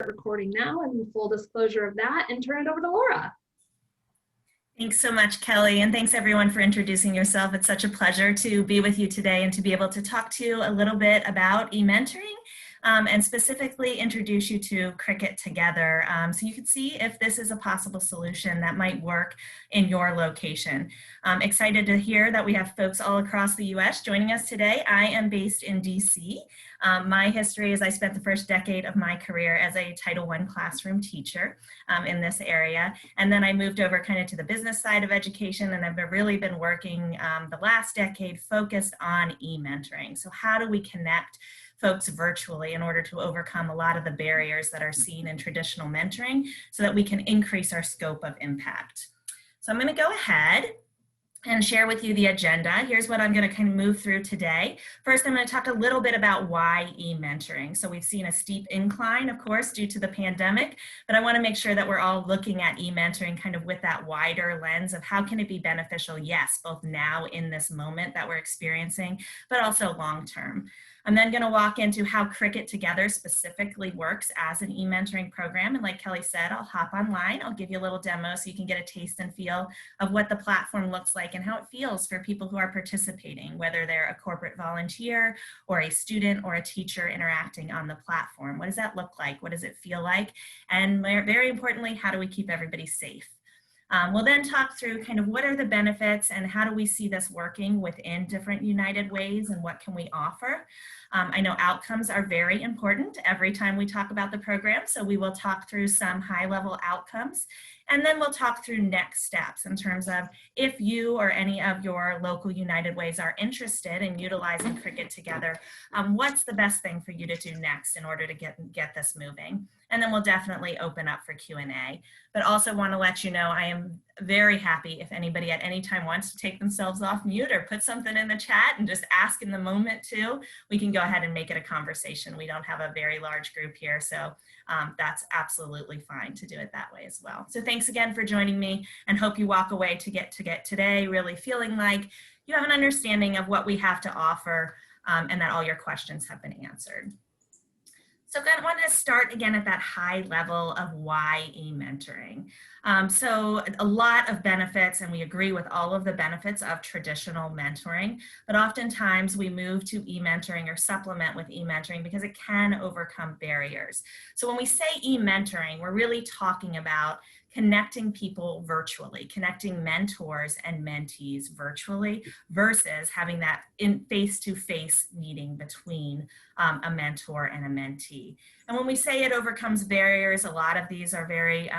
recording now and full disclosure of that and turn it over to Laura. Thanks so much, Kelly, and thanks everyone for introducing yourself. It's such a pleasure to be with you today and to be able to talk to you a little bit about eMentoring and specifically introduce you to CricketTogether so you can see if this is a possible solution that might work in your location. I'm excited to hear that we have folks all across the US joining us today. I am based in DC. My history is I spent the first decade of my career as a Title I classroom teacher in this area. And then I moved over kind of to the business side of education, and I've really been working the last decade focused on eMentoring. So how do we connect folks virtually in order to overcome a lot of the barriers that are seen in traditional mentoring so that we can increase our scope of impact. So I'm going to go ahead and share with you the agenda. Here's what I'm going to kind of move through today. First, I'm going to talk a little bit about why eMentoring. So we've seen a steep incline, of course, due to the pandemic, but I want to make sure that we're all looking at eMentoring kind of with that wider lens of how can it be beneficial, yes, both now in this moment that we're experiencing, but also long term. I'm then going to walk into how CricketTogether specifically works as an eMentoring program. And like Kelly said, I'll hop online. I'll give you a little demo so you can get a taste and feel of what the platform looks like and how it feels for people who are participating, whether they're a corporate volunteer or a student or a teacher interacting on the platform. What does that look like? What does it feel like? And very importantly, how do we keep everybody safe? We'll then talk through kind of what are the benefits and how do we see this working within different United Ways and what can we offer. I know outcomes are very important every time we talk about the program, so we will talk through some high-level outcomes, and then we'll talk through next steps in terms of if you or any of your local United Ways are interested in utilizing CricketTogether, what's the best thing for you to do next in order to get this moving? And then we'll definitely open up for Q&A. But also want to let you know I am very happy if anybody at any time wants to take themselves off mute or put something in the chat and just ask in the moment too. We can go ahead and make it a conversation. We don't have a very large group here, so that's absolutely fine to do it that way as well. So thanks again for joining me, and hope you walk away to get today really feeling like you have an understanding of what we have to offer and that all your questions have been answered. So I want to start again at that high level of why eMentoring. So a lot of benefits, and we agree with all of the benefits of traditional mentoring, but oftentimes we move to eMentoring or supplement with eMentoring because it can overcome barriers. So when we say eMentoring, we're really talking about connecting people virtually, connecting mentors and mentees virtually versus having that in face-to-face meeting between a mentor and a mentee. And when we say it overcomes barriers, a lot of these are very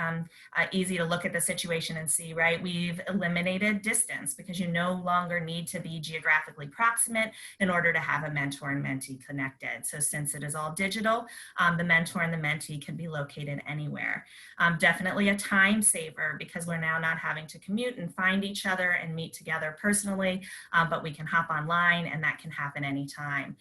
easy to look at the situation and see, right? We've eliminated distance because you no longer need to be geographically proximate in order to have a mentor and mentee connected. So since it is all digital, the mentor and the mentee can be located anywhere. Definitely a time saver because we're now not having to commute and find each other and meet together personally, but we can hop online and that can happen anytime.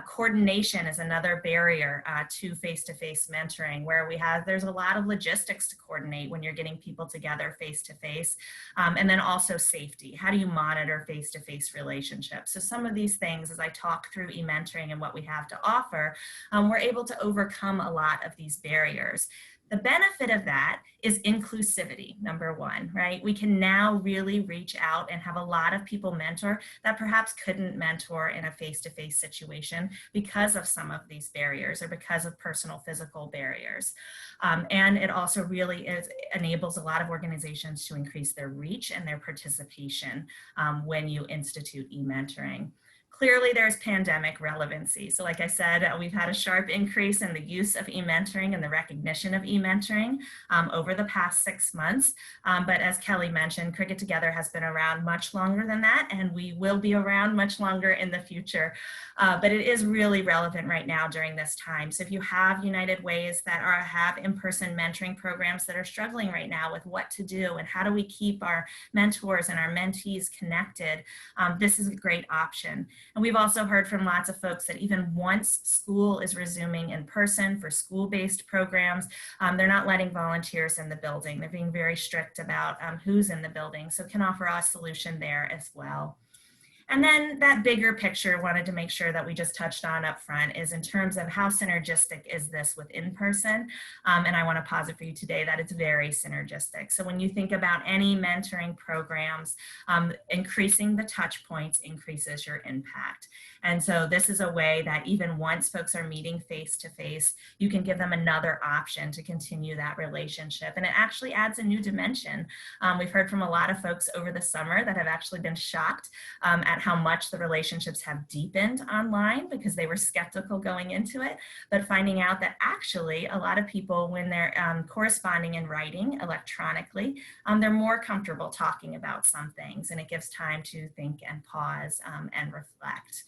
Coordination is another barrier to face-to-face mentoring where there's a lot of logistics to coordinate when you're getting people together face-to-face. And then also safety. How do you monitor face-to-face relationships? So some of these things, as I talk through eMentoring and what we have to offer, we're able to overcome a lot of these barriers. The benefit of that is inclusivity, number one, right? We can now really reach out and have a lot of people mentor that perhaps couldn't mentor in a face-to-face situation because of some of these barriers or because of personal physical barriers. And it also really enables a lot of organizations to increase their reach and their participation when you institute eMentoring. Clearly, there's pandemic relevancy. So like I said, we've had a sharp increase in the use of eMentoring and the recognition of eMentoring over the past 6 months. But as Kelly mentioned, CricketTogether has been around much longer than that, and we will be around much longer in the future. But it is really relevant right now during this time. So if you have United Ways that have in-person mentoring programs that are struggling right now with what to do and how do we keep our mentors and our mentees connected, this is a great option. And we've also heard from lots of folks that even once school is resuming in person for school-based programs, they're not letting volunteers in the building. They're being very strict about who's in the building, so can offer a solution there as well. And then that bigger picture, wanted to make sure that we just touched on up front, is in terms of how synergistic is this with in-person. And I want to posit for you today that it's very synergistic. So when you think about any mentoring programs, increasing the touch points increases your impact. And so this is a way that even once folks are meeting face to face, you can give them another option to continue that relationship. And it actually adds a new dimension. We've heard from a lot of folks over the summer that have actually been shocked at how much the relationships have deepened online because they were skeptical going into it, but finding out that actually a lot of people, when they're corresponding and writing electronically, they're more comfortable talking about some things, and it gives time to think and pause and reflect.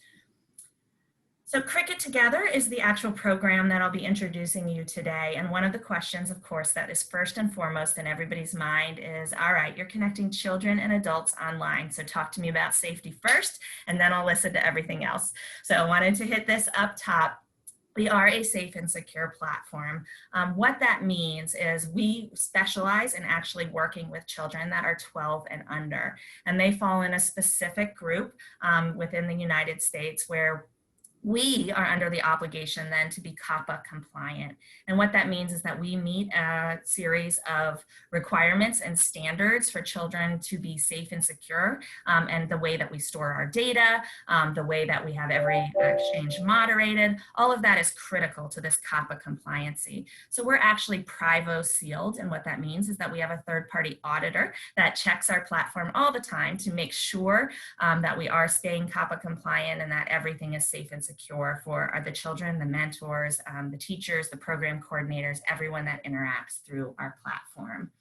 So Cricket Together is the actual program that I'll be introducing you today. And one of the questions, of course, that is first and foremost in everybody's mind is, all right, you're connecting children and adults online. So talk to me about safety first, and then I'll listen to everything else. So I wanted to hit this up top. We are a safe and secure platform. What that means is we specialize in actually working with children that are 12 and under, and they fall in a specific group within the United States where we are under the obligation then to be COPPA compliant. And what that means is that we meet a series of requirements and standards for children to be safe and secure, and the way that we store our data, the way that we have every exchange moderated, all of that is critical to this COPPA compliancy. So we're actually Privo sealed, and what that means is that we have a third-party auditor that checks our platform all the time to make sure that we are staying COPPA compliant and that everything is safe and secure for the children, the mentors, the teachers, the program coordinators, everyone that interacts through our platform.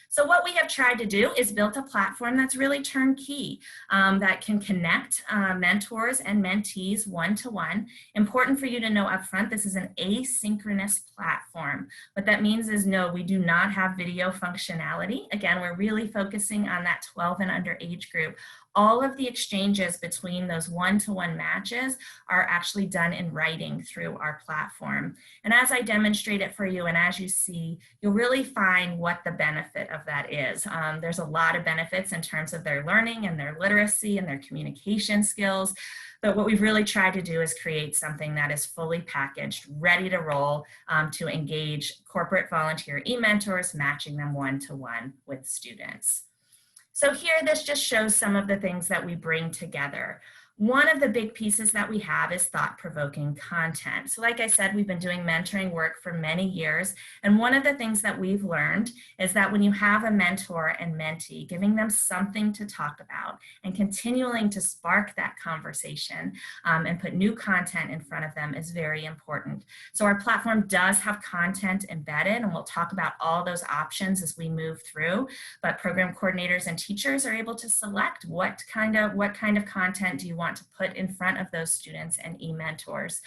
So what we have tried to do is build a platform that's really turnkey, that can connect mentors and mentees one-to-one. Important for you to know up front, this is an asynchronous platform. What that means is no, we do not have video functionality. Again, we're really focusing on that 12 and under age group. All of the exchanges between those one-to-one matches are actually done in writing through our platform. And as I demonstrate it for you, and as you see, you'll really find what the benefit of that is. There's a lot of benefits in terms of their learning and their literacy and their communication skills. But what we've really tried to do is create something that is fully packaged, ready to roll, to engage corporate volunteer eMentors, matching them one-to-one with students. So here, this just shows some of the things that we bring together. One of the big pieces that we have is thought-provoking content. So like I said, we've been doing mentoring work for many years. And one of the things that we've learned is that when you have a mentor and mentee, giving them something to talk about and continuing to spark that conversation and put new content in front of them is very important. So our platform does have content embedded, and we'll talk about all those options as we move through. But program coordinators and teachers are able to select what kind of content do you want to put in front of those students and eMentors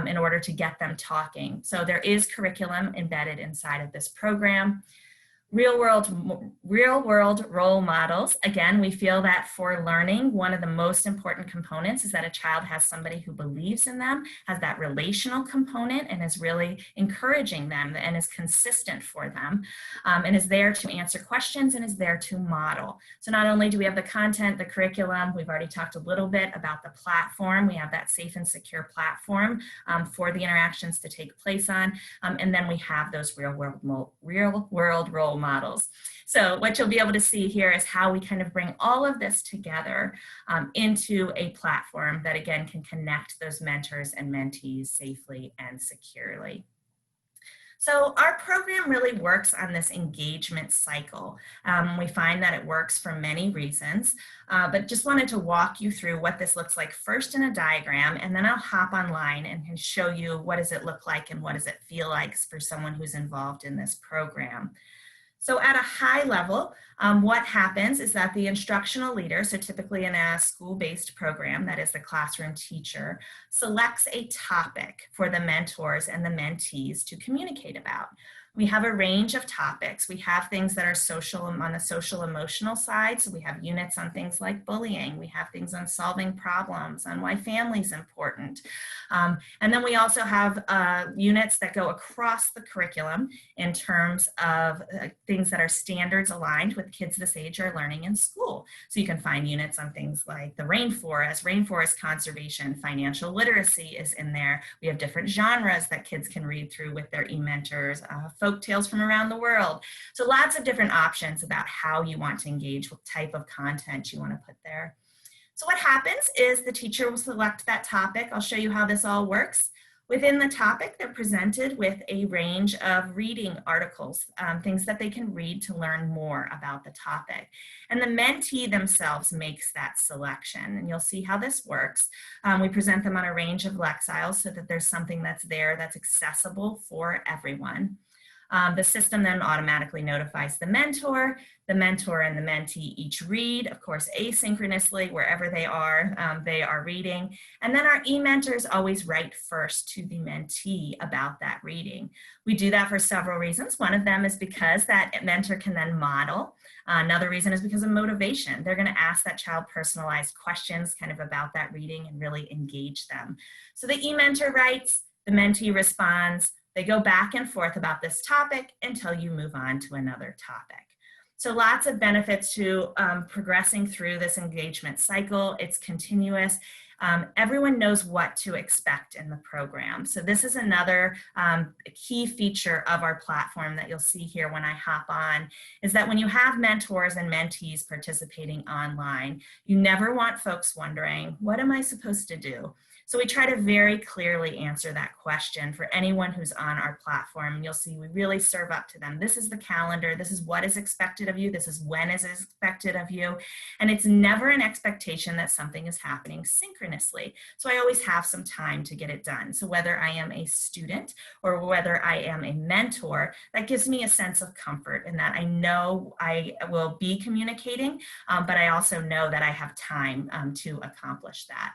in order to get them talking. So there is curriculum embedded inside of this program. Real world role models. Again, we feel that for learning, one of the most important components is that a child has somebody who believes in them, has that relational component, and is really encouraging them and is consistent for them, and is there to answer questions and is there to model. So not only do we have the content, the curriculum, we've already talked a little bit about the platform. We have that safe and secure platform for the interactions to take place on, and then we have those real world role models. So what you'll be able to see here is how we kind of bring all of this together into a platform that again can connect those mentors and mentees safely and securely. So our program really works on this engagement cycle. We find that it works for many reasons, but just wanted to walk you through what this looks like first in a diagram, and then I'll hop online and can show you what does it look like and what does it feel like for someone who's involved in this program. So at a high level, what happens is that the instructional leader, so typically in a school-based program, that is the classroom teacher, selects a topic for the mentors and the mentees to communicate about. We have a range of topics. We have things that are social on the social emotional side. So we have units on things like bullying. We have things on solving problems, on why family is important. And then we also have units that go across the curriculum in terms of things that are standards aligned with kids this age are learning in school. So you can find units on things like the rainforest conservation, financial literacy is in there. We have different genres that kids can read through with their eMentors, folk tales from around the world. So lots of different options about how you want to engage, what type of content you want to put there. So what happens is the teacher will select that topic. I'll show you how this all works. Within the topic, they're presented with a range of reading articles, things that they can read to learn more about the topic. And the mentee themselves makes that selection, and you'll see how this works. We present them on a range of Lexiles so that there's something that's there that's accessible for everyone. The system then automatically notifies the mentor and the mentee each read, of course, asynchronously, wherever they are reading. And then our eMentors always write first to the mentee about that reading. We do that for several reasons. One of them is because that mentor can then model. Another reason is because of motivation. They're going to ask that child personalized questions kind of about that reading and really engage them. So the eMentor writes, the mentee responds. They go back and forth about this topic until you move on to another topic. So lots of benefits to progressing through this engagement cycle. It's continuous. Everyone knows what to expect in the program. So this is another key feature of our platform that you'll see here when I hop on, is that when you have mentors and mentees participating online, you never want folks wondering, what am I supposed to do? So we try to very clearly answer that question for anyone who's on our platform. You'll see we really serve up to them. This is the calendar. This is what is expected of you. This is when is expected of you. And it's never an expectation that something is happening synchronously. So I always have some time to get it done. So whether I am a student or whether I am a mentor, that gives me a sense of comfort in that I know I will be communicating, but I also know that I have time to accomplish that.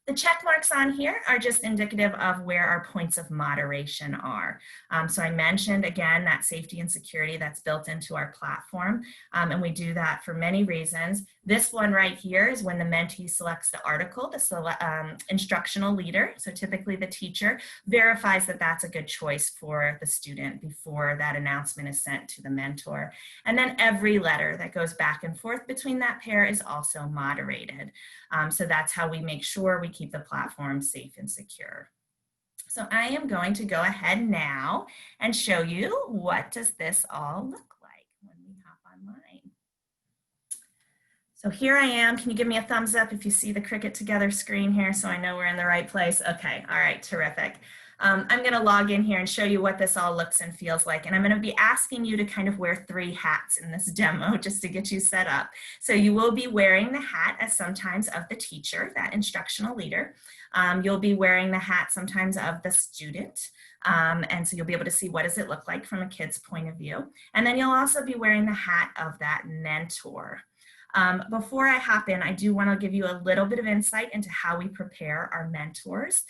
The check marks on here are just indicative of where our points of moderation are. So I mentioned, again, that safety and security that's built into our platform, and we do that for many reasons. This one right here is when the mentee selects the article, the instructional leader, so typically the teacher, verifies that that's a good choice for the student before that announcement is sent to the mentor. And then every letter that goes back and forth between that pair is also moderated. So that's how we make sure we keep the platform safe and secure. So I am going to go ahead now and show you what does this all look like when we hop online. So here I am. Can you give me a thumbs up if you see the CricketTogether screen here so I know we're in the right place? Okay, all right, terrific. I'm going to log in here and show you what this all looks and feels like. And I'm going to be asking you to kind of wear 3 hats in this demo just to get you set up. So you will be wearing the hat as sometimes of the teacher, that instructional leader. You'll be wearing the hat sometimes of the student. And so you'll be able to see what does it look like from a kid's point of view. And then you'll also be wearing the hat of that mentor. Before I hop in, I do want to give you a little bit of insight into how we prepare our mentors.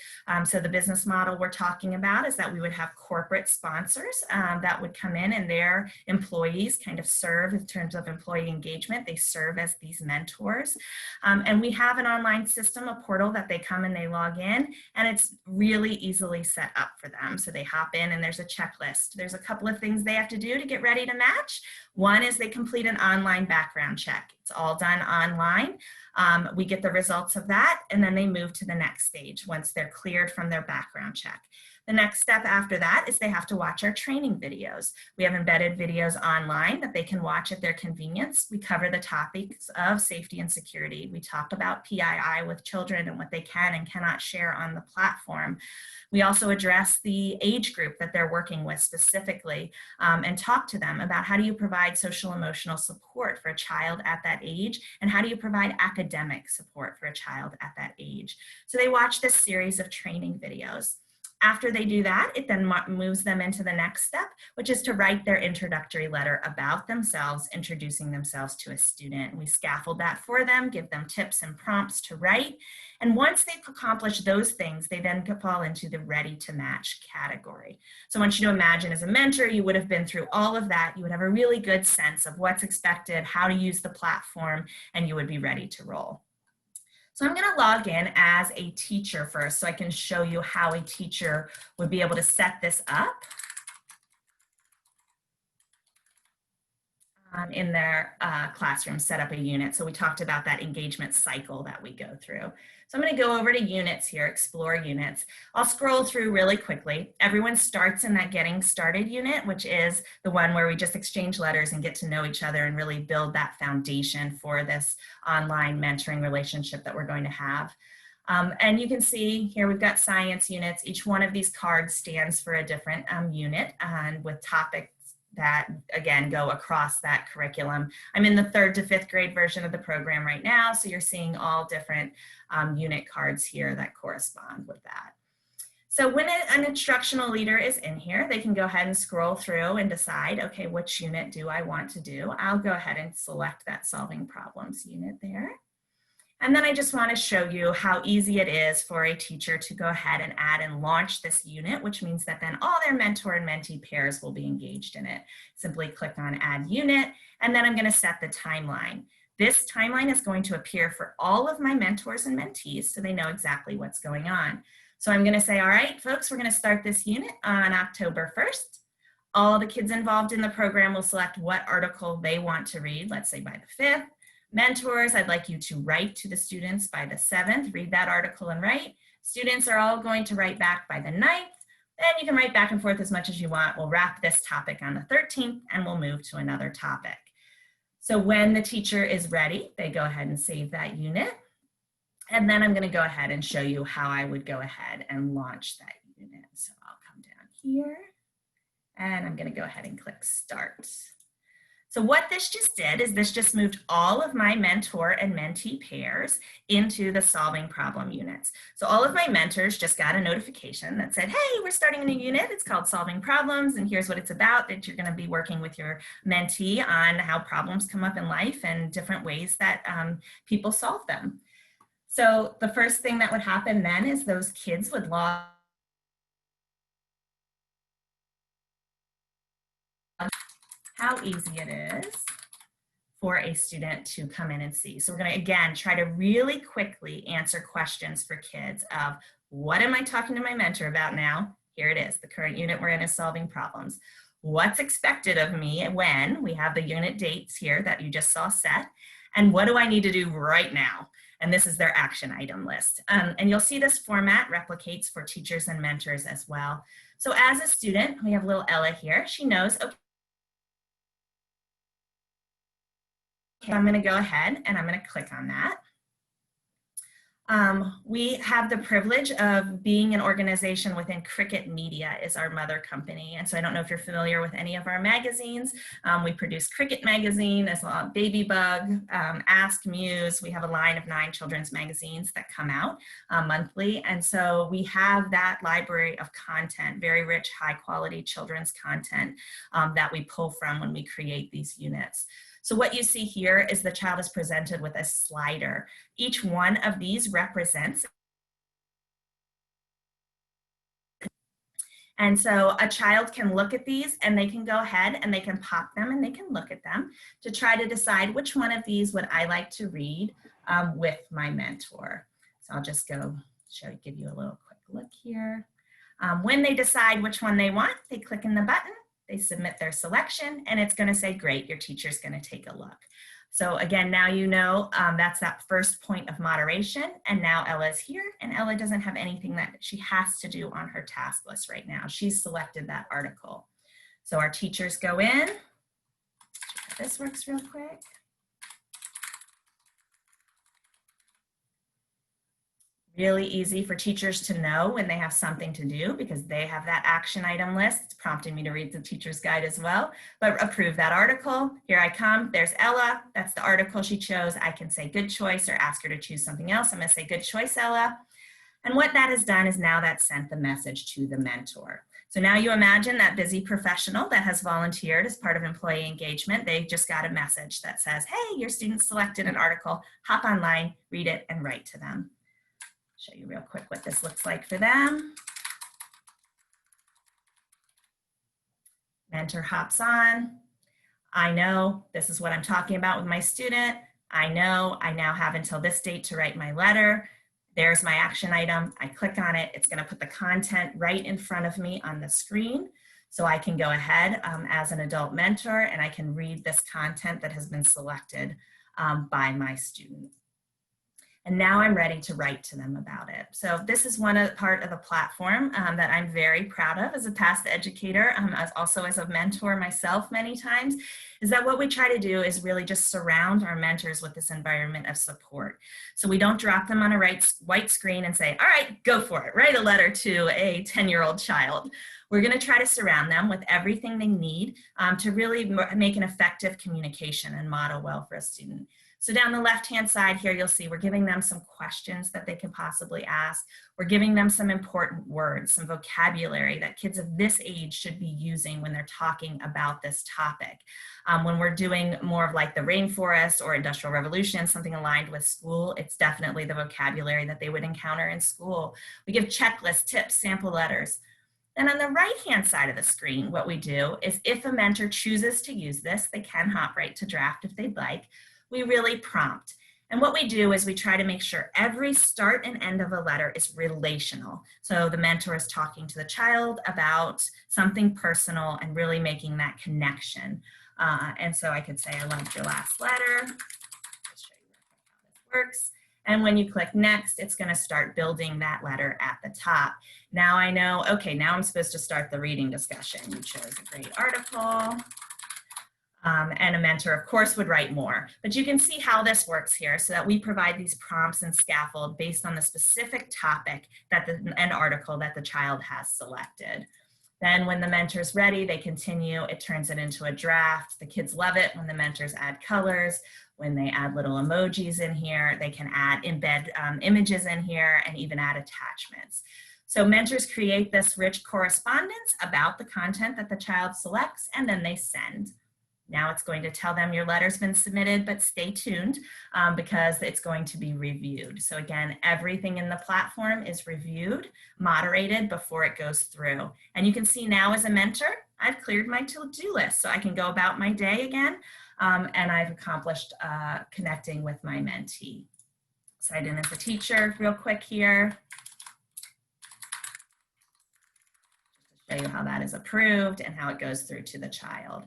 So the business model we're talking about is that we would have corporate sponsors that would come in and their employees kind of serve in terms of employee engagement. They serve as these mentors. And we have an online system, a portal that they come and they log in, and it's really easily set up for them. So they hop in and there's a checklist. There's a couple of things they have to do to get ready to match. One is they complete an online background check. It's all done online. We get the results of that, and then they move to the next stage once they're cleared from their background check. The next step after that is they have to watch our training videos. We have embedded videos online that they can watch at their convenience. We cover the topics of safety and security. We talk about PII with children and what they can and cannot share on the platform. We also address the age group that they're working with specifically and talk to them about how do you provide social emotional support for a child at that age, and how do you provide academic support for a child at that age. So they watch this series of training videos. After they do that, it then moves them into the next step, which is to write their introductory letter about themselves, introducing themselves to a student. We scaffold that for them, give them tips and prompts to write. And once they've accomplished those things, they then fall into the ready to match category. So I want you to imagine as a mentor, you would have been through all of that. You would have a really good sense of what's expected, how to use the platform, and you would be ready to roll. So I'm going to log in as a teacher first so I can show you how a teacher would be able to set this up in their classroom, set up a unit. So we talked about that engagement cycle that we go through. So I'm going to go over to units here, explore units. I'll scroll through really quickly. Everyone starts in that getting started unit, which is the one where we just exchange letters and get to know each other and really build that foundation for this online mentoring relationship that we're going to have. And you can see here we've got science units. Each one of these cards stands for a different unit and with topics that, again, go across that curriculum. I'm in the 3rd to 5th grade version of the program right now, so you're seeing all different unit cards here that correspond with that. So when an instructional leader is in here, they can go ahead and scroll through and decide, okay, which unit do I want to do? I'll go ahead and select that solving problems unit there. And then I just want to show you how easy it is for a teacher to go ahead and add and launch this unit, which means that then all their mentor and mentee pairs will be engaged in it. Simply click on Add Unit, and then I'm going to set the timeline. This timeline is going to appear for all of my mentors and mentees so they know exactly what's going on. So I'm going to say, all right, folks, we're going to start this unit on October 1st. All the kids involved in the program will select what article they want to read, let's say by the 5th. Mentors, I'd like you to write to the students by the 7th, read that article and write. Students are all going to write back by the 9th. Then you can write back and forth as much as you want. We'll wrap this topic on the 13th and we'll move to another topic. So when the teacher is ready, they go ahead and save that unit. And then I'm going to go ahead and show you how I would go ahead and launch that unit. So I'll come down here and I'm going to go ahead and click Start. So what this just did is this just moved all of my mentor and mentee pairs into the solving problem units. So all of my mentors just got a notification that said, hey, we're starting a new unit. It's called Solving Problems, and here's what it's about, that you're going to be working with your mentee on how problems come up in life and different ways that people solve them. So the first thing that would happen then is those kids would log. How easy it is for a student to come in and see. So we're going to, again, try to really quickly answer questions for kids of what am I talking to my mentor about now? Here it is. The current unit we're in is solving problems. What's expected of me when? We have the unit dates here that you just saw set. And what do I need to do right now? And this is their action item list. And you'll see this format replicates for teachers and mentors as well. So as a student, we have little Ella here. She knows, okay, I'm going to go ahead and I'm going to click on that. We have the privilege of being an organization within Cricket Media is our mother company. And so I don't know if you're familiar with any of our magazines. We produce Cricket Magazine, as well as Baby Bug, Ask Muse. We have a line of 9 children's magazines that come out monthly. And so we have that library of content, very rich, high quality children's content that we pull from when we create these units. So what you see here is the child is presented with a slider. Each one of these represents. And so a child can look at these and they can go ahead and they can pop them and they can look at them to try to decide which one of these would I like to read with my mentor. So I'll just go give you a little quick look here. When they decide which one they want, they click in the button. They submit their selection and it's going to say, great, your teacher's going to take a look. So again, now you know that's that first point of moderation. And now Ella's here and Ella doesn't have anything that she has to do on her task list right now. She's selected that article. So our teachers go in. This works real quick. Really easy for teachers to know when they have something to do because they have that action item list. It's prompting me to read the teacher's guide as well, but approve that article. Here I come, there's Ella. That's the article she chose. I can say good choice or ask her to choose something else. I'm gonna say good choice, Ella. And what that has done is now that's sent the message to the mentor. So now you imagine that busy professional that has volunteered as part of employee engagement. They just got a message that says, hey, your student selected an article, hop online, read it, and write to them. Show you real quick what this looks like for them. Mentor hops on. I know this is what I'm talking about with my student. I know I now have until this date to write my letter. There's my action item. I click on it. It's going to put the content right in front of me on the screen. So I can go ahead as an adult mentor and I can read this content that has been selected by my student. And now I'm ready to write to them about it. So this is part of the platform that I'm very proud of as a past educator, also as a mentor myself many times, is that what we try to do is really just surround our mentors with this environment of support. So we don't drop them on a white screen and say, all right, go for it, write a letter to a 10-year-old child. We're going to try to surround them with everything they need to really make an effective communication and model well for a student. So down the left-hand side here, you'll see we're giving them some questions that they can possibly ask. We're giving them some important words, some vocabulary that kids of this age should be using when they're talking about this topic. When we're doing more of like the rainforest or industrial revolution, something aligned with school, it's definitely the vocabulary that they would encounter in school. We give checklists, tips, sample letters. Then on the right-hand side of the screen, what we do is if a mentor chooses to use this, they can hop right to draft if they'd like. We really prompt. And what we do is we try to make sure every start and end of a letter is relational. So the mentor is talking to the child about something personal and really making that connection. And so I could say, I loved your last letter. I'll show you how this works. And when you click next, it's going to start building that letter at the top. Now I know, okay, now I'm supposed to start the reading discussion. You chose a great article. And a mentor, of course, would write more. But you can see how this works here so that we provide these prompts and scaffold based on the specific topic that and article that the child has selected. Then when the mentor's ready, they continue. It turns it into a draft. The kids love it when the mentors add colors, when they add little emojis in here. They can embed images in here and even add attachments. So mentors create this rich correspondence about the content that the child selects, and then they send. Now it's going to tell them your letter's been submitted, but stay tuned because it's going to be reviewed. So again, everything in the platform is reviewed, moderated before it goes through. And you can see now as a mentor, I've cleared my to-do list so I can go about my day again. And I've accomplished connecting with my mentee. Sign in as a teacher real quick here. Just to show you how that is approved and how it goes through to the child.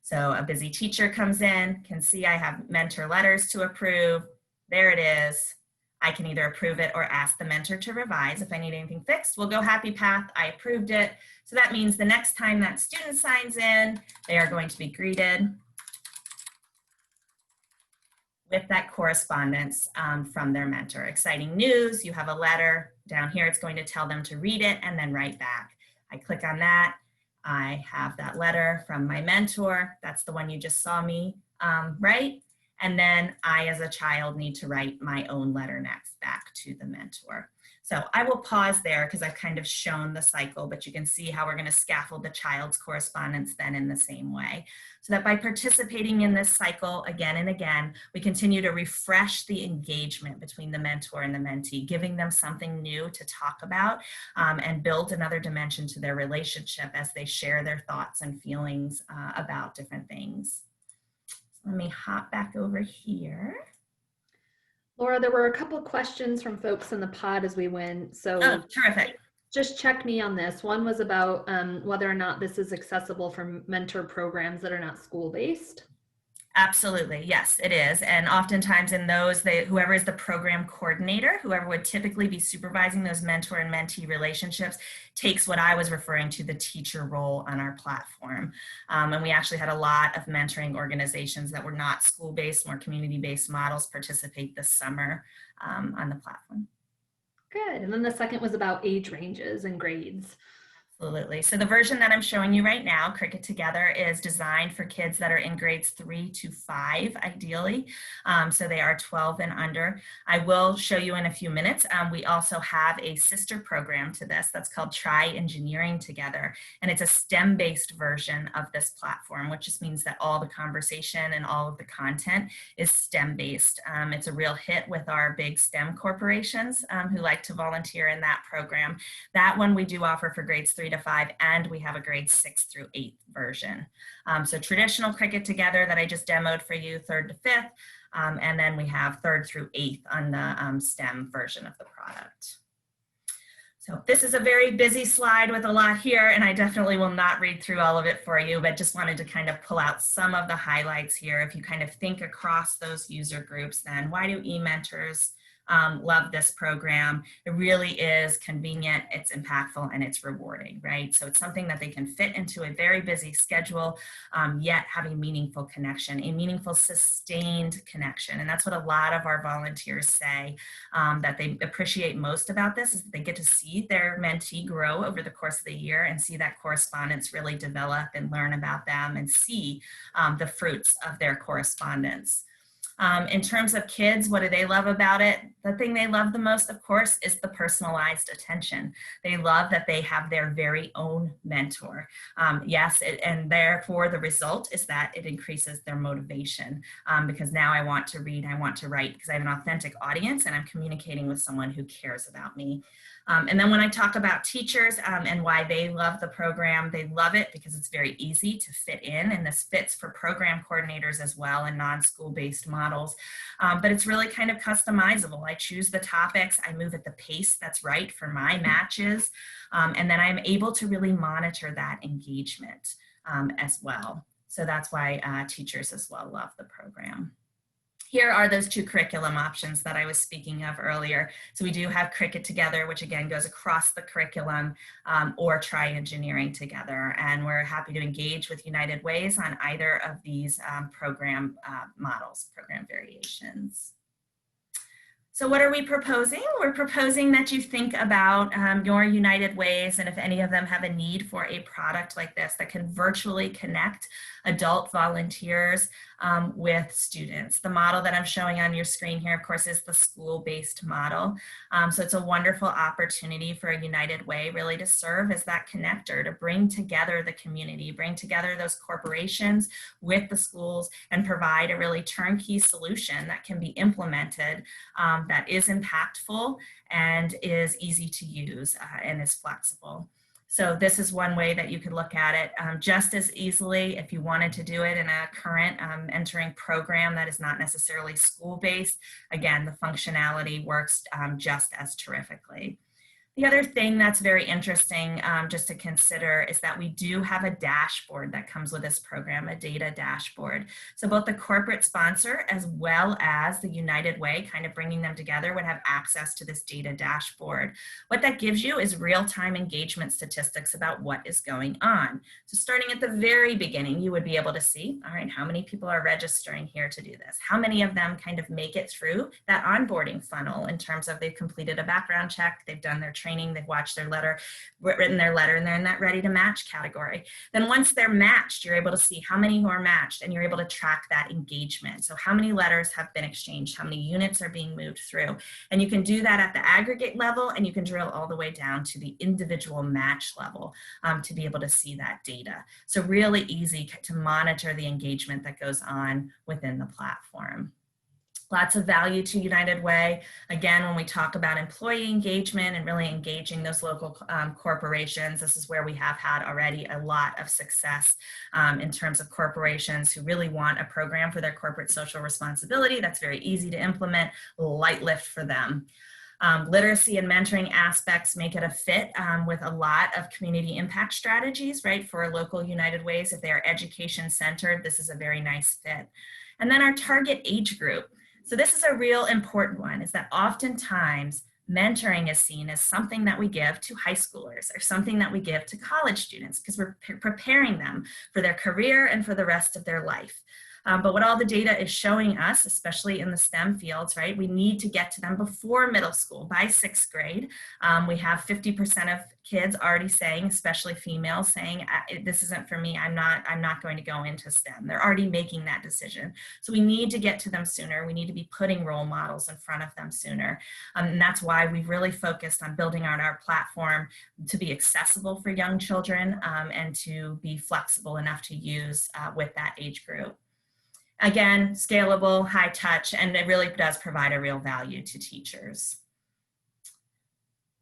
So a busy teacher comes in, can see I have mentor letters to approve. There it is. I can either approve it or ask the mentor to revise. If I need anything fixed, we'll go happy path. I approved it. So that means the next time that student signs in, they are going to be greeted with that correspondence from their mentor. Exciting news, you have a letter. Down here, it's going to tell them to read it and then write back. I click on that. I have that letter from my mentor. That's the one you just saw me write. And then I, as a child, need to write my own letter next back to the mentor. So I will pause there because I've kind of shown the cycle, but you can see how we're going to scaffold the child's correspondence then in the same way. So that by participating in this cycle again and again, we continue to refresh the engagement between the mentor and the mentee, giving them something new to talk about and build another dimension to their relationship as they share their thoughts and feelings about different things. So let me hop back over here. Laura, there were a couple questions from folks in the pod as we went. So terrific. Just check me on this. One was about whether or not this is accessible for mentor programs that are not school-based. Absolutely, yes, it is. And oftentimes in those, whoever is the program coordinator, whoever would typically be supervising those mentor and mentee relationships, takes what I was referring to, the teacher role on our platform. And we actually had a lot of mentoring organizations that were not school-based, more community-based models participate this summer on the platform. Good. And then the second was about age ranges and grades. Absolutely. So the version that I'm showing you right now, Cricket Together, is designed for kids that are in grades 3 to 5, ideally. So they are 12 and under. I will show you in a few minutes. We also have a sister program to this that's called Try Engineering Together. And it's a STEM-based version of this platform, which just means that all the conversation and all of the content is STEM-based. It's a real hit with our big STEM corporations who like to volunteer in that program. That one we do offer for grades 3 to 5, and we have a grade 6 through 8 version. So traditional Cricket Together that I just demoed for you, 3rd to 5th, and then we have 3rd through 8th on the STEM version of the product. So this is a very busy slide with a lot here, and I definitely will not read through all of it for you, but just wanted to kind of pull out some of the highlights here. If you kind of think across those user groups, then why do eMentors love this program? It really is convenient, it's impactful, and it's rewarding, right? So it's something that they can fit into a very busy schedule, yet have a meaningful connection, a meaningful sustained connection. And that's what a lot of our volunteers say that they appreciate most about this, is that they get to see their mentee grow over the course of the year and see that correspondence really develop and learn about them and see the fruits of their correspondence. In terms of kids, what do they love about it? The thing they love the most, of course, is the personalized attention. They love that they have their very own mentor. And therefore the result is that it increases their motivation because now I want to read, I want to write because I have an authentic audience and I'm communicating with someone who cares about me. And then when I talk about teachers and why they love the program, they love it because it's very easy to fit in, and this fits for program coordinators as well in non-school-based models. But it's really kind of customizable. I choose the topics, I move at the pace that's right for my matches, and then I'm able to really monitor that engagement as well. So that's why teachers as well love the program. Here are those 2 curriculum options that I was speaking of earlier. So we do have Cricket Together, which again goes across the curriculum, or Try Engineering Together. And we're happy to engage with United Ways on either of these program models, program variations. So what are we proposing? We're proposing that you think about your United Ways, and if any of them have a need for a product like this that can virtually connect adult volunteers with students. The model that I'm showing on your screen here, of course, is the school-based model. So it's a wonderful opportunity for a United Way really to serve as that connector, to bring together the community, bring together those corporations with the schools, and provide a really turnkey solution that can be implemented that is impactful and is easy to use and is flexible. So this is one way that you could look at it. Just as easily, if you wanted to do it in a current mentoring program that is not necessarily school-based, again, the functionality works just as terrifically. The other thing that's very interesting just to consider is that we do have a dashboard that comes with this program, a data dashboard. So both the corporate sponsor as well as the United Way, kind of bringing them together, would have access to this data dashboard. What that gives you is real-time engagement statistics about what is going on. So starting at the very beginning, you would be able to see, all right, how many people are registering here to do this? How many of them kind of make it through that onboarding funnel in terms of they've completed a background check, they've done their training, they've watched their letter, written their letter, and they're in that ready to match category. Then once they're matched, you're able to see how many who are matched, and you're able to track that engagement. So how many letters have been exchanged, how many units are being moved through. And you can do that at the aggregate level, and you can drill all the way down to the individual match level to be able to see that data. So really easy to monitor the engagement that goes on within the platform. Lots of value to United Way. Again, when we talk about employee engagement and really engaging those local corporations, this is where we have had already a lot of success in terms of corporations who really want a program for their corporate social responsibility that's very easy to implement, light lift for them. Literacy and mentoring aspects make it a fit with a lot of community impact strategies, right? For local United Ways, if they are education centered, this is a very nice fit. And then our target age group. So this is a real important one, is that oftentimes mentoring is seen as something that we give to high schoolers or something that we give to college students because we're preparing them for their career and for the rest of their life. But what all the data is showing us, especially in the STEM fields, right, we need to get to them before middle school, by 6th grade. We have 50% of kids already saying, especially females, saying, this isn't for me, I'm not going to go into STEM. They're already making that decision. So we need to get to them sooner. We need to be putting role models in front of them sooner. And that's why we've really focused on building out our platform to be accessible for young children and to be flexible enough to use with that age group. Again, scalable, high touch, and it really does provide a real value to teachers.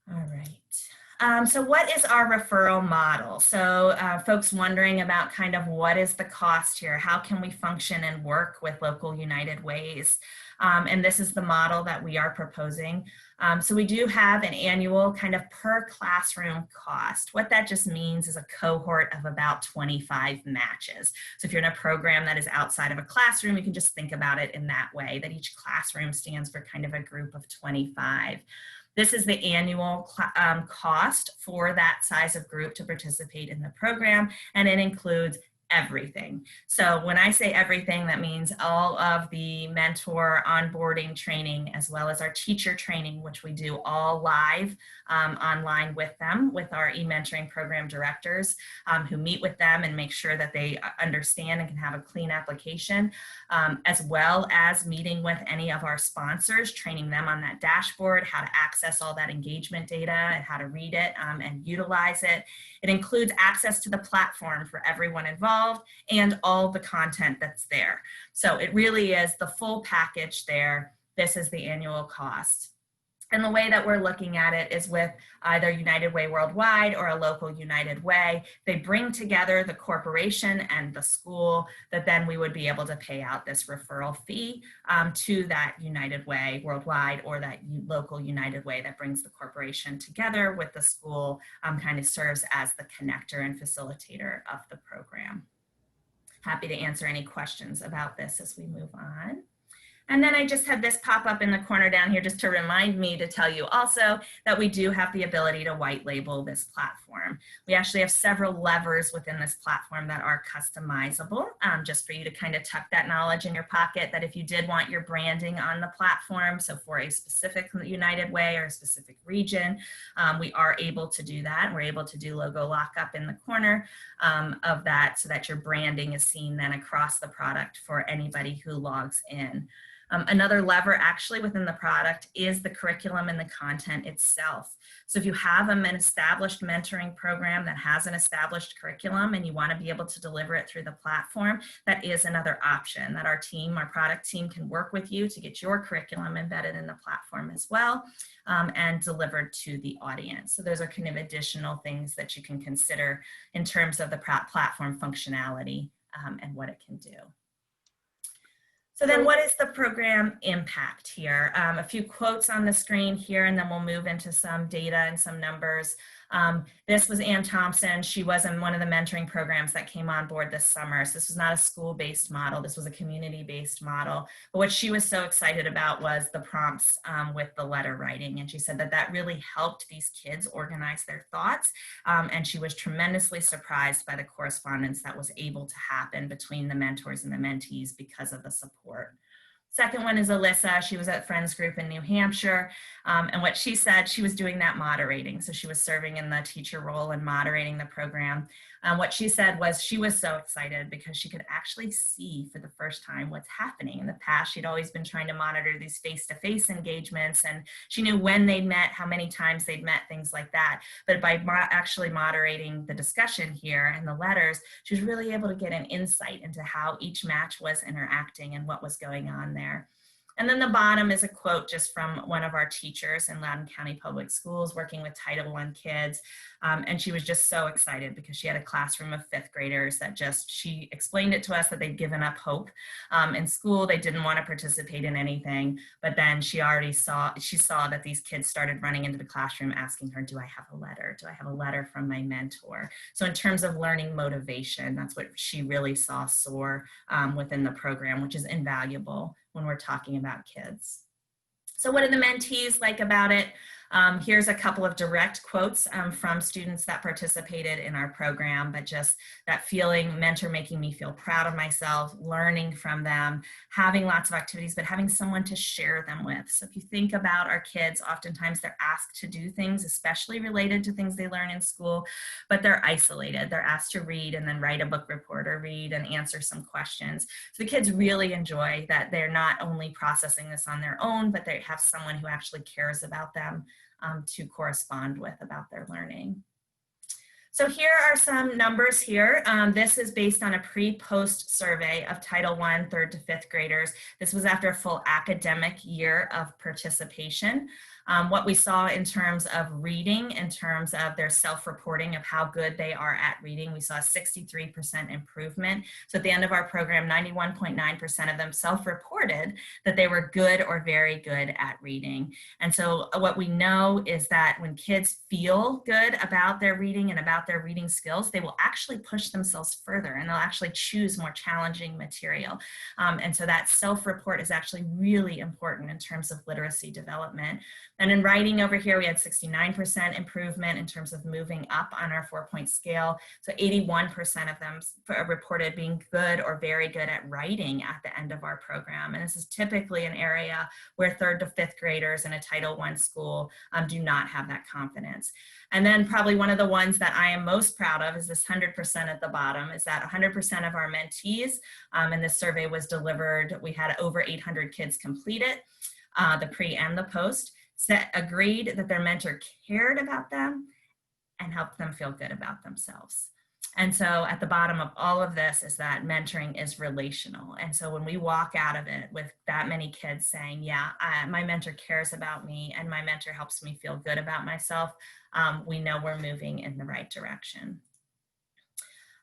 All right. So what is our referral model? So folks wondering about kind of what is the cost here? How can we function and work with local United Ways? And this is the model that we are proposing. So we do have an annual kind of per classroom cost. What that just means is a cohort of about 25 matches. So if you're in a program that is outside of a classroom, you can just think about it in that way, that each classroom stands for kind of a group of 25. This is the annual cost for that size of group to participate in the program, and it includes everything. So when I say everything, that means all of the mentor onboarding training, as well as our teacher training, which we do all live online with them, with our eMentoring program directors who meet with them and make sure that they understand and can have a clean application, as well as meeting with any of our sponsors, training them on that dashboard, how to access all that engagement data and how to read it and utilize it. It includes access to the platform for everyone involved and all the content that's there. So it really is the full package there. This is the annual cost. And the way that we're looking at it is with either United Way Worldwide or a local United Way. They bring together the corporation and the school, that then we would be able to pay out this referral fee to that United Way Worldwide or that local United Way that brings the corporation together with the school, kind of serves as the connector and facilitator of the program. Happy to answer any questions about this as we move on. And then I just had this pop up in the corner down here just to remind me to tell you also that we do have the ability to white label this platform. We actually have several levers within this platform that are customizable, just for you to kind of tuck that knowledge in your pocket, that if you did want your branding on the platform, so for a specific United Way or a specific region, we are able to do that. We're able to do logo lockup in the corner of that so that your branding is seen then across the product for anybody who logs in. Another lever actually within the product is the curriculum and the content itself. So if you have an established mentoring program that has an established curriculum and you want to be able to deliver it through the platform, that is another option that our team, our product team, can work with you to get your curriculum embedded in the platform as well and delivered to the audience. So those are kind of additional things that you can consider in terms of the platform functionality and what it can do. So then what is the program impact here? A few quotes on the screen here, and then we'll move into some data and some numbers. This was Ann Thompson. She was in one of the mentoring programs that came on board this summer. So this was not a school-based model. This was a community-based model. But what she was so excited about was the prompts with the letter writing. And she said that that really helped these kids organize their thoughts. And she was tremendously surprised by the correspondence that was able to happen between the mentors and the mentees because of the support. Second one is Alyssa. She was at Friends Group in New Hampshire. And what she said, she was doing that moderating. So she was serving in the teacher role and moderating the program. What she said was she was so excited because she could actually see for the first time what's happening. In the past, she'd always been trying to monitor these face-to-face engagements, and she knew when they'd met, how many times they'd met, things like that. But by actually moderating the discussion here and the letters, she was really able to get an insight into how each match was interacting and what was going on there. And then the bottom is a quote just from one of our teachers in Loudoun County Public Schools working with Title I kids. And she was just so excited because she had a classroom of 5th graders that she explained it to us that they'd given up hope in school. They didn't want to participate in anything, but then she saw that these kids started running into the classroom asking her, do I have a letter? Do I have a letter from my mentor? So in terms of learning motivation, that's what she really saw soar within the program, which is invaluable when we're talking about kids. So what do the mentees like about it? Here's a couple of direct quotes from students that participated in our program, but just that feeling, mentor making me feel proud of myself, learning from them, having lots of activities, but having someone to share them with. So if you think about our kids, oftentimes they're asked to do things, especially related to things they learn in school, but they're isolated. They're asked to read and then write a book report or read and answer some questions. So the kids really enjoy that they're not only processing this on their own, but they have someone who actually cares about them to correspond with about their learning. So here are some numbers here. This is based on a pre-post survey of Title I, 3rd to 5th graders. This was after a full academic year of participation. What we saw in terms of reading, in terms of their self-reporting of how good they are at reading, we saw a 63% improvement. So at the end of our program, 91.9% of them self-reported that they were good or very good at reading. And so what we know is that when kids feel good about their reading and about their reading skills, they will actually push themselves further and they'll actually choose more challenging material. And so that self-report is actually really important in terms of literacy development. And in writing over here, we had 69% improvement in terms of moving up on our 4-point scale. So 81% of them reported being good or very good at writing at the end of our program. And this is typically an area where 3rd to 5th graders in a Title I school do not have that confidence. And then probably one of the ones that I am most proud of is this 100% at the bottom, is that 100% of our mentees, and this survey was delivered, we had over 800 kids complete it, the pre and the post, agreed that their mentor cared about them and helped them feel good about themselves. And so at the bottom of all of this is that mentoring is relational. And so when we walk out of it with that many kids saying, yeah, my mentor cares about me and my mentor helps me feel good about myself, we know we're moving in the right direction.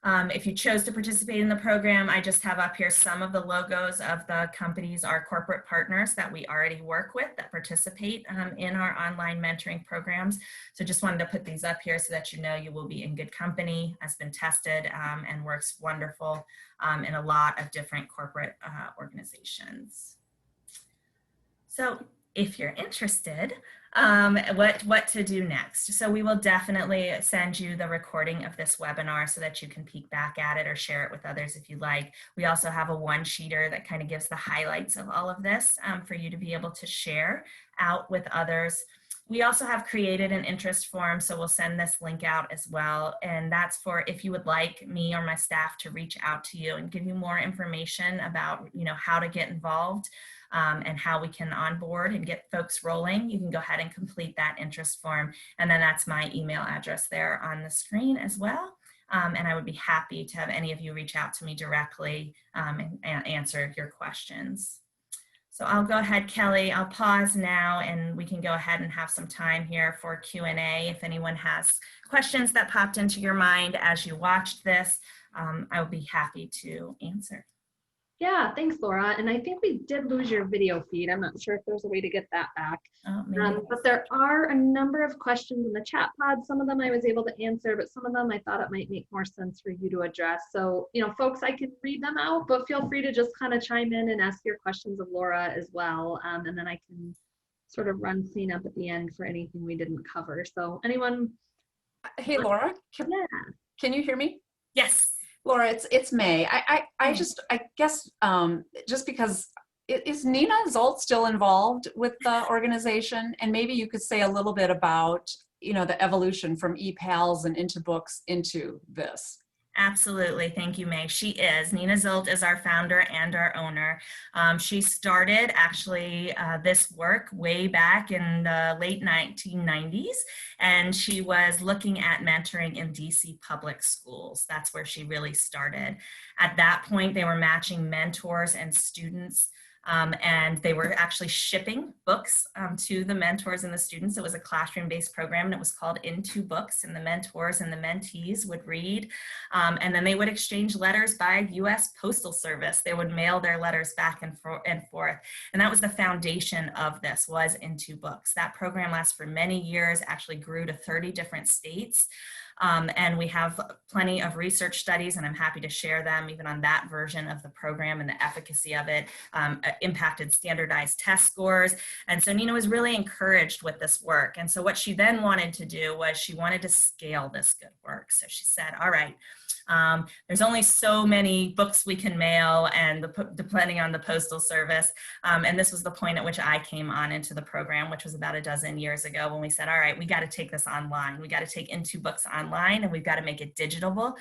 If you chose to participate in the program, I just have up here some of the logos of the companies, our corporate partners that we already work with that participate in our online mentoring programs. So just wanted to put these up here so that you know you will be in good company, has been tested and works wonderful in a lot of different corporate organizations. So if you're interested, what to do next. So we will definitely send you the recording of this webinar so that you can peek back at it or share it with others if you like. We also have a one-sheeter that kind of gives the highlights of all of this for you to be able to share out with others. We also have created an interest form, so we'll send this link out as well. And that's for if you would like me or my staff to reach out to you and give you more information about, how to get involved. And how we can onboard and get folks rolling, you can go ahead and complete that interest form. And then that's my email address there on the screen as well. And I would be happy to have any of you reach out to me directly and answer your questions. So I'll go ahead, Kelly, I'll pause now and we can go ahead and have some time here for Q&A. If anyone has questions that popped into your mind as you watched this, I will be happy to answer. Yeah, thanks, Laura. And I think we did lose your video feed. I'm not sure if there's a way to get that back. But there are a number of questions in the chat pod. Some of them I was able to answer, but some of them I thought it might make more sense for you to address. So, folks, I can read them out, but feel free to just kind of chime in and ask your questions of Laura as well. And then I can sort of run cleanup at the end for anything we didn't cover. So anyone? Hey, Laura, can you hear me? Yes. Laura, it's May. I guess just because is Nina Zolt still involved with the organization, and maybe you could say a little bit about the evolution from ePals and into books into this. Absolutely. Thank you, May. She is. Nina Zolt is our founder and our owner. She started actually this work way back in the late 1990s, and she was looking at mentoring in DC public schools. That's where she really started. At that point, they were matching mentors and students. And they were actually shipping books to the mentors and the students. It was a classroom-based program, and it was called Into Books, and the mentors and the mentees would read, and then they would exchange letters by U.S. Postal Service. They would mail their letters back and forth, and that was the foundation of this, was Into Books. That program lasted for many years, actually grew to 30 different states. And we have plenty of research studies, and I'm happy to share them even on that version of the program and the efficacy of it, impacted standardized test scores. And so Nina was really encouraged with this work. And so what she then wanted to do was she wanted to scale this good work. So she said, all right, there's only so many books we can mail, and depending on the postal service. And this was the point at which I came on into the program, which was about a dozen years ago, when we said, all right, we got to take this online. We got to take Into Books online, and we've got to make it digital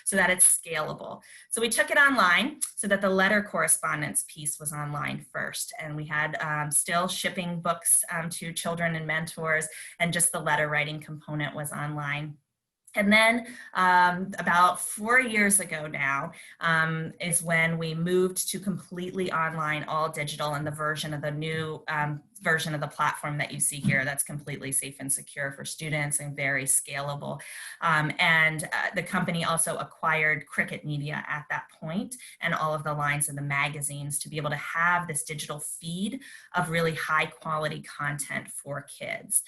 so that it's scalable. So we took it online so that the letter correspondence piece was online first. And we had still shipping books to children and mentors, and just the letter writing component was online. And then about 4 years ago now is when we moved to completely online, all digital, and the version of the new version of the platform that you see here that's completely safe and secure for students and very scalable. And the company also acquired Cricket Media at that point, and all of the lines of the magazines, to be able to have this digital feed of really high quality content for kids.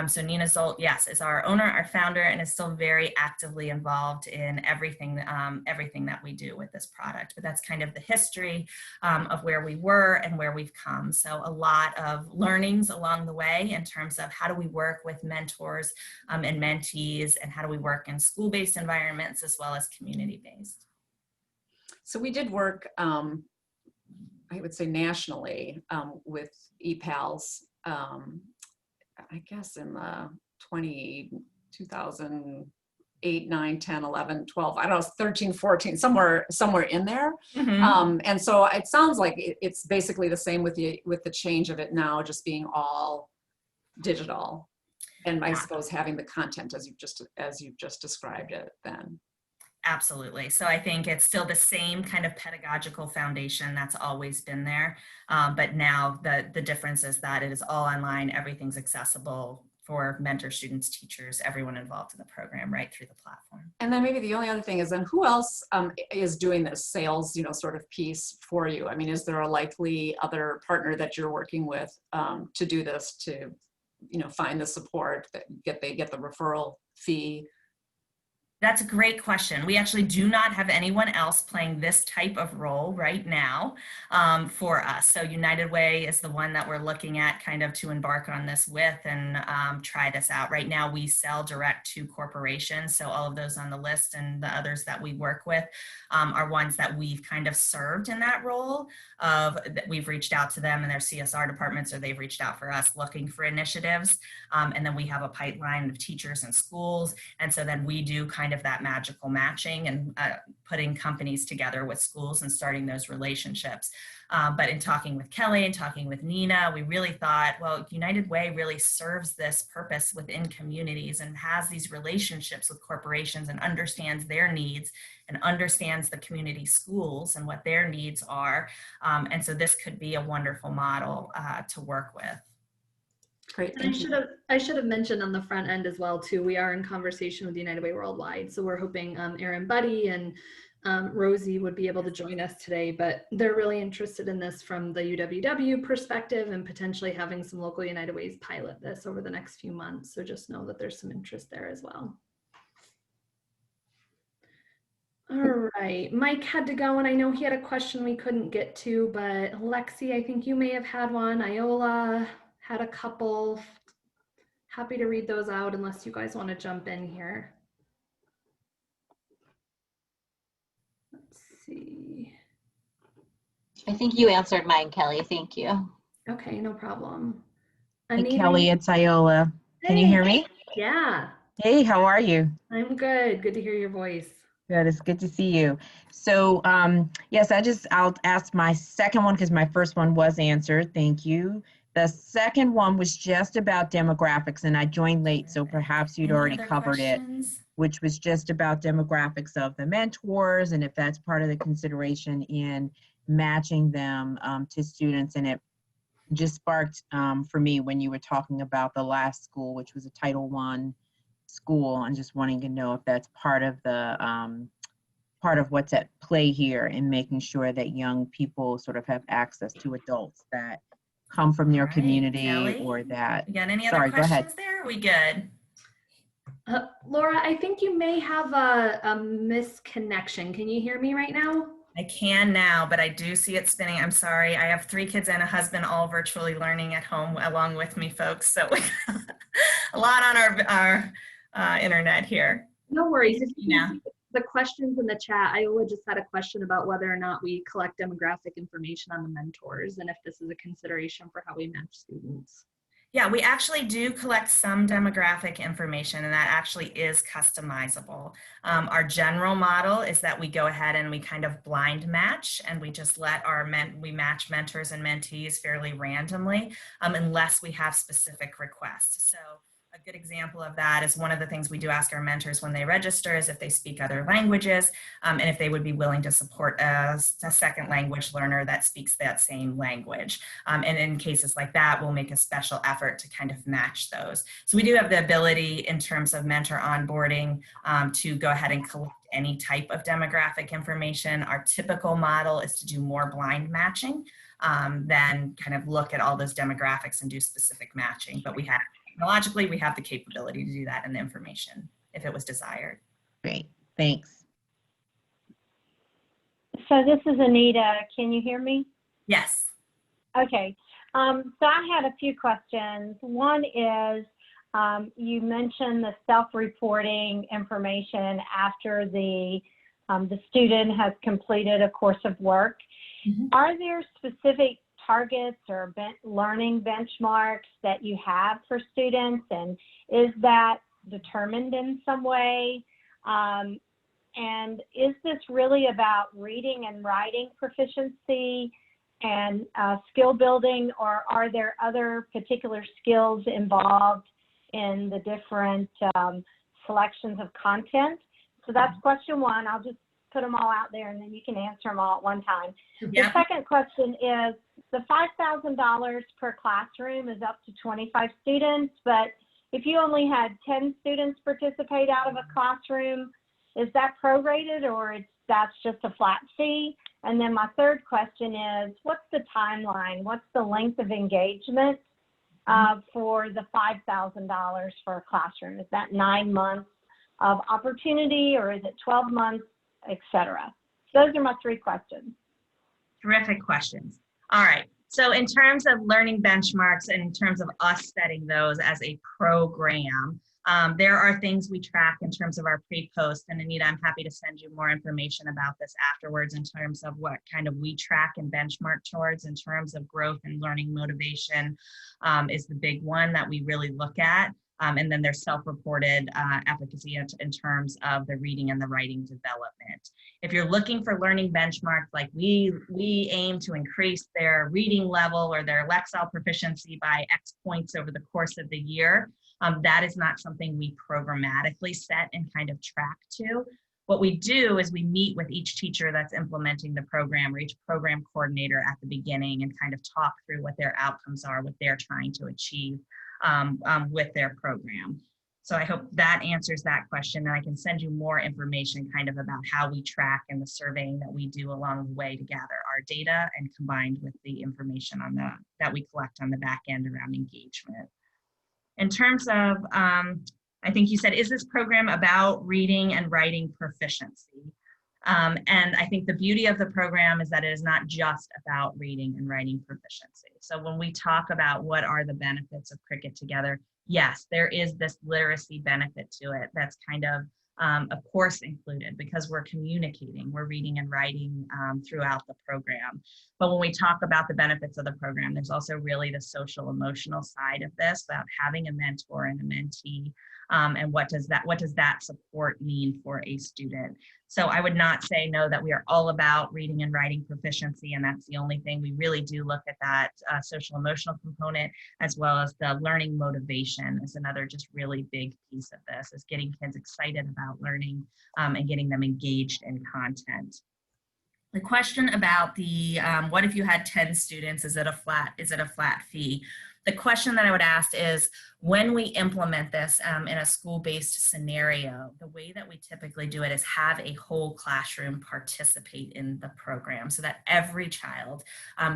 So Nina Zolt, yes, is our owner, our founder, and is still very actively involved in everything that we do with this product. But that's kind of the history of where we were and where we've come. So a lot of learnings along the way in terms of how do we work with mentors and mentees, and how do we work in school-based environments as well as community-based. So we did work, I would say nationally, with ePals, I guess in the 2008, 9, 10, 11, 12, I don't know, 13, 14, somewhere in there. Mm-hmm. And so it sounds like it's basically the same with the change of it now just being all digital. And I suppose having the content as you've just described it then. Absolutely. So I think it's still the same kind of pedagogical foundation that's always been there. But now the difference is that it is all online, everything's accessible for mentors, students, teachers, everyone involved in the program right through the platform. And then maybe the only other thing is, then who else is doing this sales, sort of piece for you? I mean, is there a likely other partner that you're working with to do this, to, find the support that they get the referral fee? That's a great question. We actually do not have anyone else playing this type of role right now for us. So United Way is the one that we're looking at kind of to embark on this with and try this out. Right now we sell direct to corporations. So all of those on the list and the others that we work with are ones that we've kind of served in that role of that we've reached out to them and their CSR departments, or they've reached out for us looking for initiatives. And then we have a pipeline of teachers and schools. And so then we do kind of that magical matching and putting companies together with schools and starting those relationships. But in talking with Kelly and talking with Nina, we really thought, well, United Way really serves this purpose within communities and has these relationships with corporations and understands their needs and understands the community schools and what their needs are. And so this could be a wonderful model to work with. Great. And I should have mentioned on the front end as well too, we are in conversation with United Way Worldwide. So we're hoping Erin Buddy and Rosie would be able to join us today, but they're really interested in this from the UWW perspective and potentially having some local United Ways pilot this over the next few months. So just know that there's some interest there as well. All right, Mike had to go and I know he had a question we couldn't get to, but Lexi, I think you may have had one. Iola had a couple. Happy to read those out unless you guys want to jump in here. Let's see. I think you answered mine, Kelly. Thank you. Okay, no problem. Hey, Anita, Kelly, it's Iola. Can you hear me? Yeah. Hey, how are you? I'm good. Good to hear your voice. Good, it's good to see you. So, yes, I'll ask my second one because my first one was answered. Thank you. The second one was just about demographics, and I joined late, so perhaps you'd already covered it, which was just about demographics of the mentors and if that's part of the consideration in matching them to students. And it just sparked for me when you were talking about the last school, which was a Title I school, and just wanting to know if that's part of the part of what's at play here in making sure that young people sort of have access to adults that come from their community. Kelly, or that. you got any Sorry, other questions there? Are we good? Laura, I think you may have a misconnection. Can you hear me right now? I can now, but I do see it spinning. I'm sorry. I have 3 kids and a husband all virtually learning at home along with me, folks. So a lot on our internet here. No worries. If you Yeah. can see the questions in the chat, Iola just had a question about whether or not we collect demographic information on the mentors and if this is a consideration for how we match students. Yeah, we actually do collect some demographic information, and that actually is customizable. Our general model is that we go ahead and we kind of blind match, and we just let we match mentors and mentees fairly randomly, unless we have specific requests. So a good example of that is one of the things we do ask our mentors when they register is if they speak other languages, and if they would be willing to support a second language learner that speaks that same language. And in cases like that, we'll make a special effort to kind of match those. So we do have the ability in terms of mentor onboarding to go ahead and collect any type of demographic information. Our typical model is to do more blind matching than kind of look at all those demographics and do specific matching. But we have, technologically, we have the capability to do that in the information if it was desired. Great, thanks. So this is Anita. Can you hear me? Yes. Okay. So I had a few questions. One is, you mentioned the self-reporting information after the student has completed a course of work. Mm-hmm. Are there specific targets or learning benchmarks that you have for students, and is that determined in some way? And is this really about reading and writing proficiency and skill building, or are there other particular skills involved in the different selections of content? So that's question one. I'll just put them all out there and then you can answer them all at one time. Yeah. The second question is, the $5,000 per classroom is up to 25 students, but if you only had 10 students participate out of a classroom, is that prorated, or that's just a flat fee? And then my third question is, what's the timeline? What's the length of engagement for the $5,000 for a classroom? Is that 9 months of opportunity, or is it 12 months, et cetera? Those are my 3 questions. Terrific questions. All right. So in terms of learning benchmarks and in terms of us setting those as a program, there are things we track in terms of our pre-post, and Anita, I'm happy to send you more information about this afterwards in terms of what kind of we track and benchmark towards in terms of growth and learning motivation is the big one that we really look at. And then there's self-reported efficacy in terms of the reading and the writing development. If you're looking for learning benchmarks, like we aim to increase their reading level or their Lexile proficiency by X points over the course of the year, that is not something we programmatically set and kind of track to. What we do is we meet with each teacher that's implementing the program or each program coordinator at the beginning and kind of talk through what their outcomes are, what they're trying to achieve with their program. So I hope that answers that question, and I can send you more information kind of about how we track and the surveying that we do along the way to gather our data and combined with the information on that we collect on the back end around engagement. In terms of, I think you said, is this program about reading and writing proficiency? And I think the beauty of the program is that it is not just about reading and writing proficiency. So when we talk about what are the benefits of Cricket Together, yes, there is this literacy benefit to it that's kind of course included because we're communicating, we're reading and writing throughout the program. But when we talk about the benefits of the program, there's also really the social emotional side of this about having a mentor and a mentee. And what does that support mean for a student? So I would not say no, that we are all about reading and writing proficiency, and that's the only thing. We really do look at that social emotional component, as well as the learning motivation is another just really big piece of this, is getting kids excited about learning and getting them engaged in content. The question about the what if you had 10 students, is it a flat fee? The question that I would ask is, when we implement this in a school-based scenario, the way that we typically do it is have a whole classroom participate in the program so that every child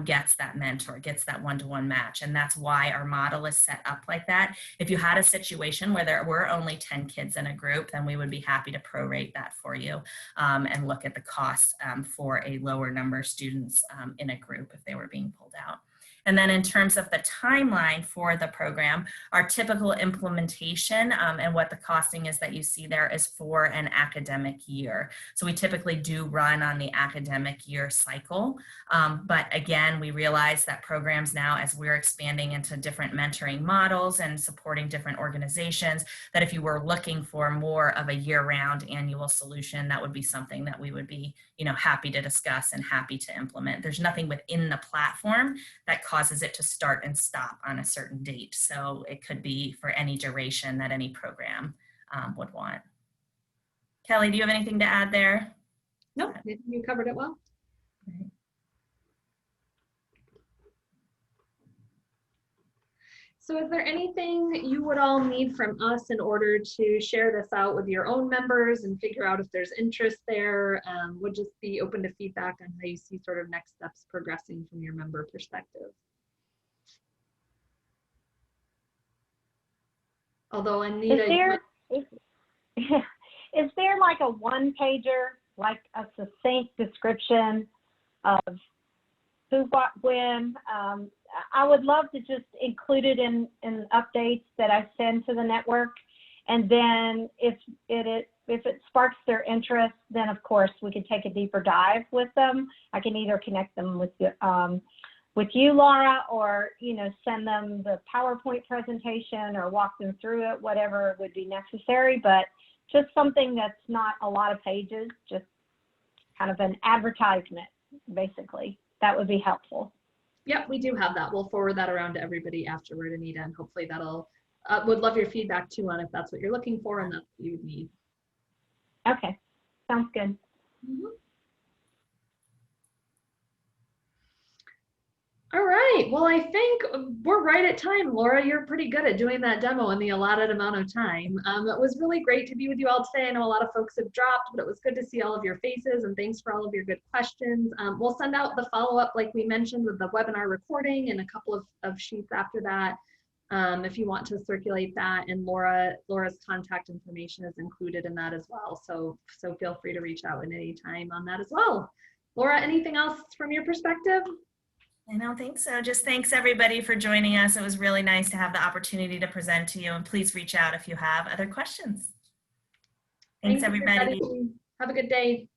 gets that mentor, gets that one-to-one match. And that's why our model is set up like that. If you had a situation where there were only 10 kids in a group, then we would be happy to prorate that for you and look at the cost for a lower number of students in a group if they were being pulled out. And then in terms of the timeline for the program, our typical implementation and what the costing is that you see there is for an academic year. So we typically do run on the academic year cycle. But again, we realize that programs now, as we're expanding into different mentoring models and supporting different organizations, that if you were looking for more of a year-round annual solution, that would be something that we would be, happy to discuss and happy to implement. There's nothing within the platform that causes it to start and stop on a certain date. So it could be for any duration that any program would want. Kelly, do you have anything to add there? Nope, you covered it well. Great. So is there anything you would all need from us in order to share this out with your own members and figure out if there's interest there? Would just be open to feedback on how you see sort of next steps progressing from your member perspective. Although Anita, is there like a one-pager, like a succinct description of who, what, when? I would love to just include it in updates that I send to the network. And then if it sparks their interest, then of course we can take a deeper dive with them. I can either connect them with you, Laura, or send them the PowerPoint presentation or walk them through it, whatever would be necessary. But just something that's not a lot of pages, just kind of an advertisement, basically. That would be helpful. Yep, we do have that. We'll forward that around to everybody afterward, Anita, and hopefully that'll, would love your feedback too on if that's what you're looking for and that's what you would need. Okay, sounds good. Mm-hmm. All right, well, I think we're right at time. Laura, you're pretty good at doing that demo in the allotted amount of time. It was really great to be with you all today. I know a lot of folks have dropped, but it was good to see all of your faces, and thanks for all of your good questions. We'll send out the follow-up, like we mentioned, with the webinar recording and a couple of sheets after that. If you want to circulate that, and Laura's contact information is included in that as well. So feel free to reach out at any time on that as well. Laura, anything else from your perspective? I don't think so. Just thanks everybody for joining us. It was really nice to have the opportunity to present to you, and please reach out if you have other questions. Thanks everybody. Have a good day.